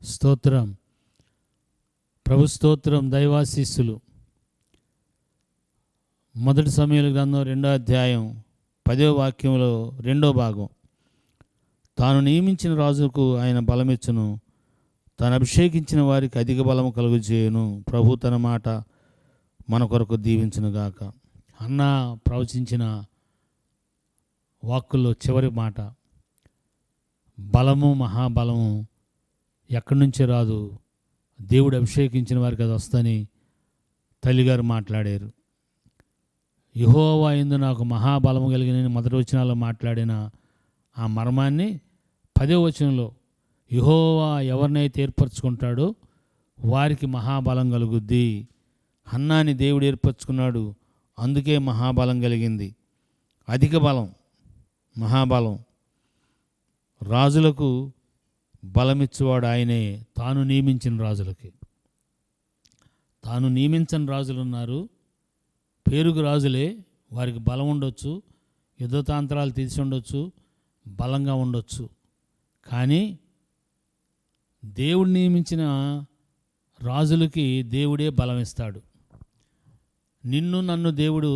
స్తోత్రం. ప్రభు స్తోత్రం. దైవాశీస్సులు. మొదటి సమూయేలు గ్రంథం 2వ అధ్యాయం 10వ వాక్యంలో 2వ భాగం. తాను నియమించిన రాజుకు ఆయన బలమిచ్చును, తాను అభిషేకించిన వారికి అధిక బలము కలుగజేయును. ప్రభు తన మాట మన కొరకు దీవించునుగాక. హన్నా ప్రవచించిన వాక్కుల్లో చివరి మాట, బలము మహాబలము ఎక్కడి నుంచి రాదు, దేవుడు అభిషేకించిన వారికి అది వస్తని తల్లిగారు మాట్లాడారు. యెహోవా యందు నాకు మహాబలము కలిగిన మొదటి వచనాల్లో మాట్లాడిన ఆ మర్మాన్ని 10వ వచనంలో యెహోవా ఎవరినైతే ఏర్పరచుకుంటాడో వారికి మహాబలం కలుగుద్ది. హన్నాని దేవుడు ఏర్పరచుకున్నాడు, అందుకే మహాబలం కలిగింది. అధిక బలం, మహాబలం. రాజులకు బలమిచ్చేవాడు ఆయనే, తాను నియమించిన రాజులకి. తాను నియమించని రాజులు ఉన్నారు, పేరుకు రాజులే, వారికి బలం ఉండొచ్చు, యుద్ధతాంత్రాలు తెలిసి ఉండొచ్చు, బలంగా ఉండొచ్చు. కానీ దేవుడు నియమించిన రాజులకి దేవుడే బలం ఇస్తాడు. నిన్ను నన్ను దేవుడు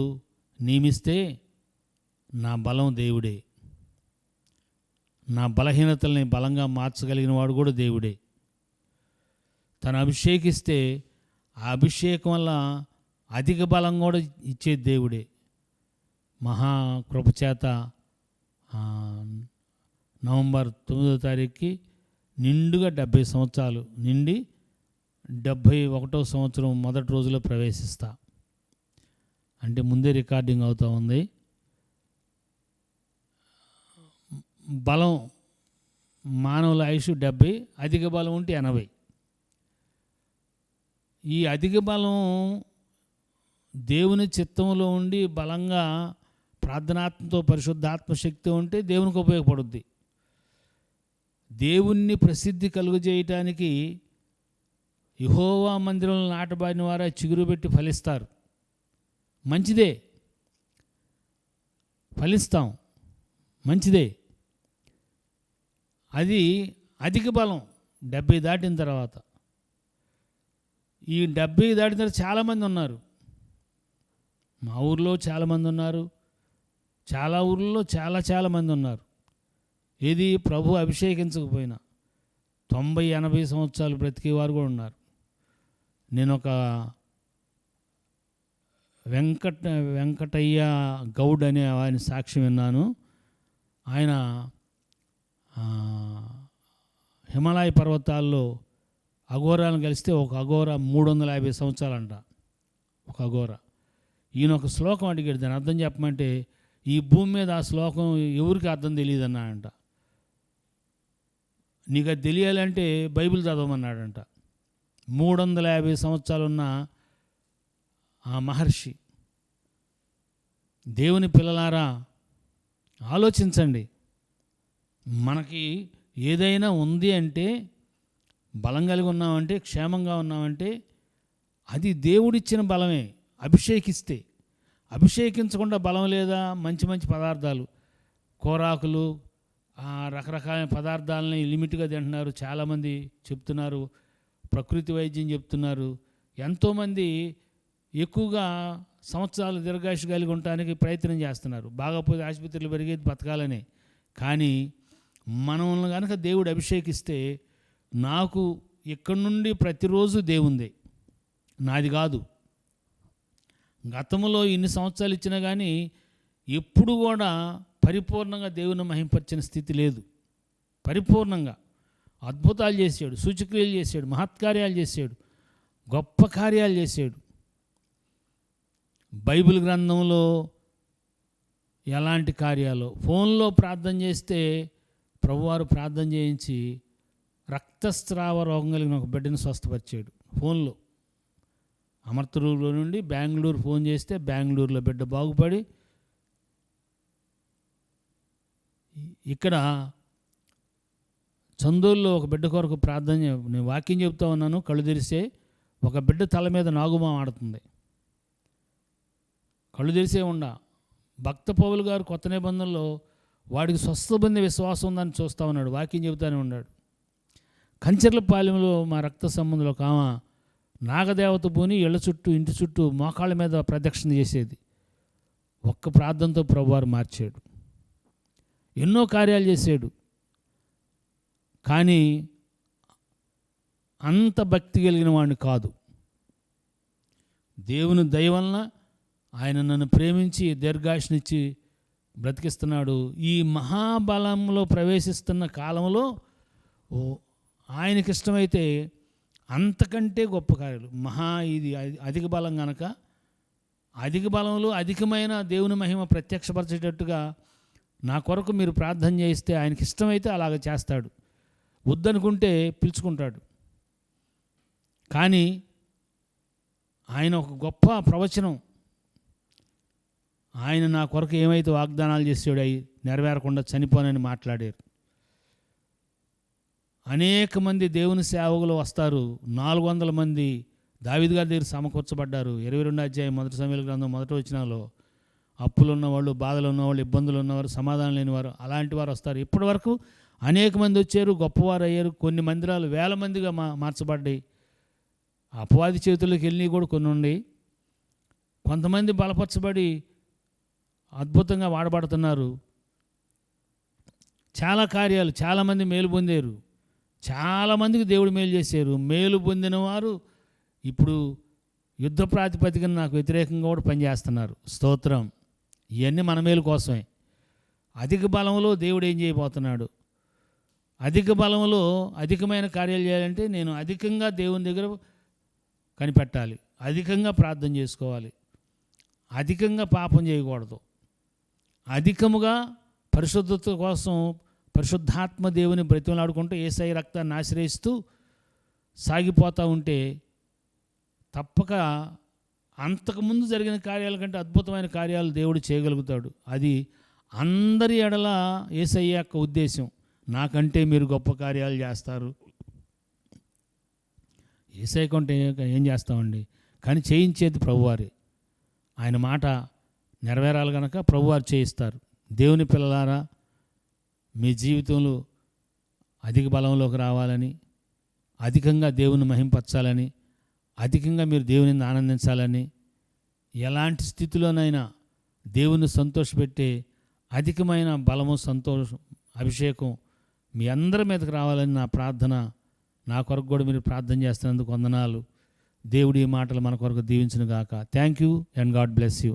నియమిస్తే నా బలం దేవుడే, నా బలహీనతల్ని బలంగా మార్చగలిగిన వాడు కూడా దేవుడే. తను అభిషేకిస్తే ఆ అభిషేకం వల్ల అధిక బలం కూడా ఇచ్చే దేవుడే. మహాకృపచేత నవంబర్ 9వ తారీఖుకి నిండుగా 70 సంవత్సరాలు నిండి 71వ సంవత్సరం మొదటి రోజులో ప్రవేశిస్తా. అంటే ముందే రికార్డింగ్ అవుతూ ఉంది. బలం మానవుల ఆయుష్ 70, అధిక బలం ఉంటే 80. ఈ అధిక బలం దేవుని చిత్తంలో ఉండి బలంగా ప్రార్థనాత్మతో పరిశుద్ధాత్మ శక్తి ఉంటే దేవునికి ఉపయోగపడుద్ది. దేవుణ్ణి ప్రసిద్ధి కలుగజేయటానికి యెహోవా మందిరంలో నాటబడిన వారు చిగురు పెట్టి ఫలిస్తారు. మంచిదే, ఫలిస్తాం, మంచిదే. అది అధిక బలం 70 దాటిన తర్వాత. ఈ 70 దాటిన తర్వాత చాలామంది ఉన్నారు. మా ఊర్లో చాలామంది ఉన్నారు, చాలా ఊర్లలో చాలామంది ఉన్నారు. ఏది ప్రభు అభిషేకించకపోయినా 90-80 సంవత్సరాలు బ్రతికేవారు కూడా ఉన్నారు. నేను ఒక వెంకటయ్య గౌడ్ అనే ఆయన సాక్ష్యం విన్నాను. ఆయన హిమాలయ పర్వతాల్లో అఘోరాలను కలిస్తే ఒక అఘోరా 350 సంవత్సరాలంట. ఒక అఘోరా. ఈయన ఒక శ్లోకం అడిగాడు, దాని అర్థం చెప్పమంటే ఈ భూమి మీద ఆ శ్లోకం ఎవరికి అర్థం తెలియదు అన్నాడంట. నీకు అది తెలియాలంటే బైబిల్ చదవమన్నాడంట. 350 సంవత్సరాలున్న ఆ మహర్షి. దేవుని పిల్లలారా, ఆలోచించండి. మనకి ఏదైనా ఉంది అంటే, బలం కలిగి ఉన్నామంటే, క్షేమంగా ఉన్నామంటే అది దేవుడిచ్చిన బలమే. అభిషేకిస్తే, అభిషేకించకుండా బలం లేదా? మంచి మంచి పదార్థాలు, కూరాకులు, రకరకాల పదార్థాలని లిమిట్గా తింటున్నారు. చాలామంది చెప్తున్నారు, ప్రకృతి వైద్యం చెప్తున్నారు. ఎంతోమంది ఎక్కువగా సంవత్సరాలు దీర్ఘాయుష్ కలిగి ఉండటానికి ప్రయత్నం చేస్తున్నారు. బాగాపోతే ఆసుపత్రులు పెరిగేది బతకాలని. కానీ మనల్ని కనుక దేవుడు అభిషేకిస్తే, నాకు ఇక్కడి నుండి ప్రతిరోజు దేవుందే, నాది కాదు. గతంలో ఇన్ని సంవత్సరాలు ఇచ్చినా కానీ ఎప్పుడు కూడా పరిపూర్ణంగా దేవుని మహింపరిచిన స్థితి లేదు. పరిపూర్ణంగా అద్భుతాలు చేశాడు, సూచక్రియలు చేశాడు, మహత్కార్యాలు చేశాడు, గొప్ప కార్యాలు చేశాడు. బైబిల్ గ్రంథంలో ఎలాంటి కార్యాలు, ఫోన్లో ప్రార్థన చేస్తే ప్రభువారు ప్రార్థన చేయించి రక్తస్రావ రోగం కలిగిన ఒక బిడ్డను స్వస్థపరిచాడు. ఫోన్లో అమర్తూరులో నుండి బెంగళూరు ఫోన్ చేస్తే బెంగళూరులో బిడ్డ బాగుపడి, ఇక్కడ చందూరులో ఒక బిడ్డ కొరకు ప్రార్థన, నేను వాక్యం చెప్తా ఉన్నాను, కళ్ళు తెరిస్తే ఒక బిడ్డ తల మీద నాగుమాం ఆడుతుంది. కళ్ళు తెరిసే ఉండ భక్త పౌలు గారు కొత్త నిబంధనలో వాడికి స్వస్థ పొందే విశ్వాసం ఉందని చూస్తూ ఉన్నాడు, వాక్యం చెబుతానే ఉన్నాడు. కంచెర్లపాలెంలో మా రక్త సంబంధంలో ఒక ఆమె నాగదేవత పూని ఇళ్ళ చుట్టూ ఇంటి చుట్టూ మోకాళ్ళ మీద ప్రదక్షిణ చేసేది. ఒక్క ప్రార్థనతో ప్రభువారు మార్చాడు. ఎన్నో కార్యాలు చేశాడు. కానీ అంత భక్తి కలిగిన వాడిని కాదు. దేవుని దయ వలన ఆయన నన్ను ప్రేమించి దీర్ఘాయుష్నిచ్చి బ్రతికిస్తున్నాడు. ఈ మహాబలంలో ప్రవేశిస్తున్న కాలంలో ఆయనకి ఇష్టమైతే అంతకంటే గొప్ప కార్యాలు ఇది అధిక బలం కనుక అధిక బలంలో అధికమైన దేవుని మహిమ ప్రత్యక్షపరిచేటట్టుగా నా కొరకు మీరు ప్రార్థన చేయిస్తే ఆయనకి ఇష్టమైతే అలాగ చేస్తాడు. వద్దనుకుంటే పిలుచుకుంటాడు. కానీ ఆయన ఒక గొప్ప ప్రవచనం, ఆయన నా కొరకు ఏమైతే వాగ్దానాలు చేసాడు అవి నెరవేరకుండా చనిపోనని మాట్లాడారు. అనేక మంది దేవుని సేవకులు వస్తారు. 400 మంది దావీదు గారి దగ్గర సమకూర్చబడ్డారు. 22వ అధ్యాయం 1 సమూయేలు గ్రంథం 1వ వచనంలో అప్పులు ఉన్నవాళ్ళు, బాధలు ఉన్నవాళ్ళు, ఇబ్బందులు ఉన్నవారు, సమాధానం లేనివారు, అలాంటి వారు వస్తారు. ఇప్పటి వరకు అనేక మంది వచ్చారు, గొప్పవారు అయ్యారు. కొన్ని మందిరాలు వేల మందిగా మార్చబడ్డాయి. అపవాది చేతుల్లోకి వెళ్ళి కూడా కొన్ని ఉన్నాయి. కొంతమంది బలపరచబడి అద్భుతంగా వాడబడుతున్నారు. చాలా కార్యాలు, చాలామంది మేలు పొందారు. చాలామందికి దేవుడు మేలు చేశారు. మేలు పొందిన వారు ఇప్పుడు యుద్ధ ప్రాతిపదికన నాకు వ్యతిరేకంగా కూడా పనిచేస్తున్నారు. స్తోత్రం. ఇవన్నీ మన మేలు కోసమే. అధిక బలంలో దేవుడు ఏం చేయబోతున్నాడు? అధిక బలంలో అధికమైన కార్యాలు చేయాలంటే నేను అధికంగా దేవుని దగ్గర కనిపెట్టాలి, అధికంగా ప్రార్థన చేసుకోవాలి, అధికంగా పాపం చేయకూడదు, అధికముగా పరిశుద్ధత కోసం పరిశుద్ధాత్మ దేవుని బ్రతిమలాడుకుంటూ యేసయ్య రక్తాన్ని ఆశ్రయిస్తూ సాగిపోతూ ఉంటే తప్పక అంతకుముందు జరిగిన కార్యాల కంటే అద్భుతమైన కార్యాలు దేవుడు చేయగలుగుతాడు. అది అందరి ఎడల యేసయ్య యొక్క ఉద్దేశం. నాకంటే మీరు గొప్ప కార్యాలు చేస్తారు. యేసయ్య కంటే ఏం చేస్తామండి? కానీ చేయించేది ప్రభువారే. ఆయన మాట నెరవేరాలి కనుక ప్రభువారు చేయిస్తారు. దేవుని పిల్లలారా, మీ జీవితంలో అధిక బలంలోకి రావాలని, అధికంగా దేవుని మహింపరచాలని, అధికంగా మీరు దేవుని ఆనందించాలని, ఎలాంటి స్థితిలోనైనా దేవుని సంతోషపెట్టే అధికమైన బలము, సంతోషం, అభిషేకం మీ అందరి మీదకి రావాలని నా ప్రార్థన. నా కొరకు కూడా మీరు ప్రార్థన చేస్తున్నందుకు వందనాలు. దేవుడి ఈ మాటలు మన కొరకు దీవించును గాక. Thank you and God bless you.